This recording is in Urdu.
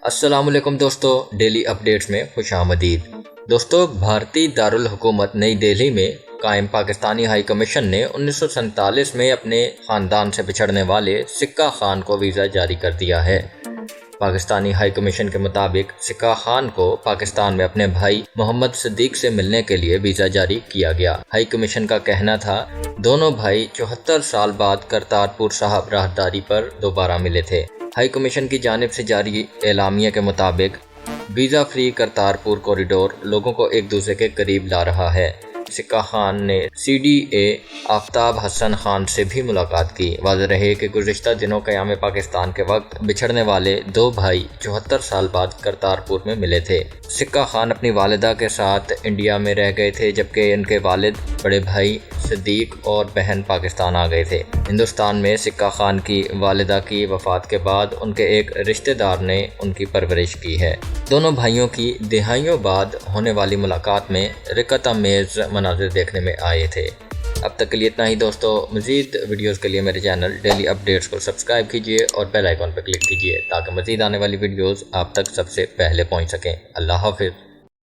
السلام علیکم دوستو، ڈیلی اپڈیٹس میں خوش آمدید۔ دوستو، بھارتی دارالحکومت نئی دہلی میں قائم پاکستانی ہائی کمیشن نے 1947 میں اپنے خاندان سے بچھڑنے والے سکہ خان کو ویزا جاری کر دیا ہے۔ پاکستانی ہائی کمیشن کے مطابق سکہ خان کو پاکستان میں اپنے بھائی محمد صدیق سے ملنے کے لیے ویزا جاری کیا گیا۔ ہائی کمیشن کا کہنا تھا دونوں بھائی 74 سال بعد کرتارپور صاحب راہداری پر دوبارہ ملے تھے۔ ہائی کمیشن کی جانب سے جاری اعلامیہ کے مطابق ویزا فری کرتارپور کوریڈور لوگوں کو ایک دوسرے کے قریب لا رہا ہے۔ سکہ خان نے CDA آفتاب حسن خان سے بھی ملاقات کی۔ واضح رہے کہ گزشتہ دنوں قیام پاکستان کے وقت بچھڑنے والے دو بھائی 74 سال بعد کرتارپور میں ملے تھے۔ سکہ خان اپنی والدہ کے ساتھ انڈیا میں رہ گئے تھے، جبکہ ان کے والد، بڑے بھائی صدیق اور بہن پاکستان آ گئے تھے۔ ہندوستان میں سکہ خان کی والدہ کی وفات کے بعد ان کے ایک رشتہ دار نے ان کی پرورش کی ہے۔ دونوں بھائیوں کی دہائیوں بعد ہونے والی ملاقات میں رکت آمیز مناظر دیکھنے میں آئے تھے۔ اب تک کے لیے اتنا ہی دوستو۔ مزید ویڈیوز کے لیے میرے چینل ڈیلی اپڈیٹس کو سبسکرائب کیجیے اور بیل آئیکن پر کلک کیجیے تاکہ مزید آنے والی ویڈیوز آپ تک سب سے پہلے پہنچ سکیں۔ اللہ حافظ۔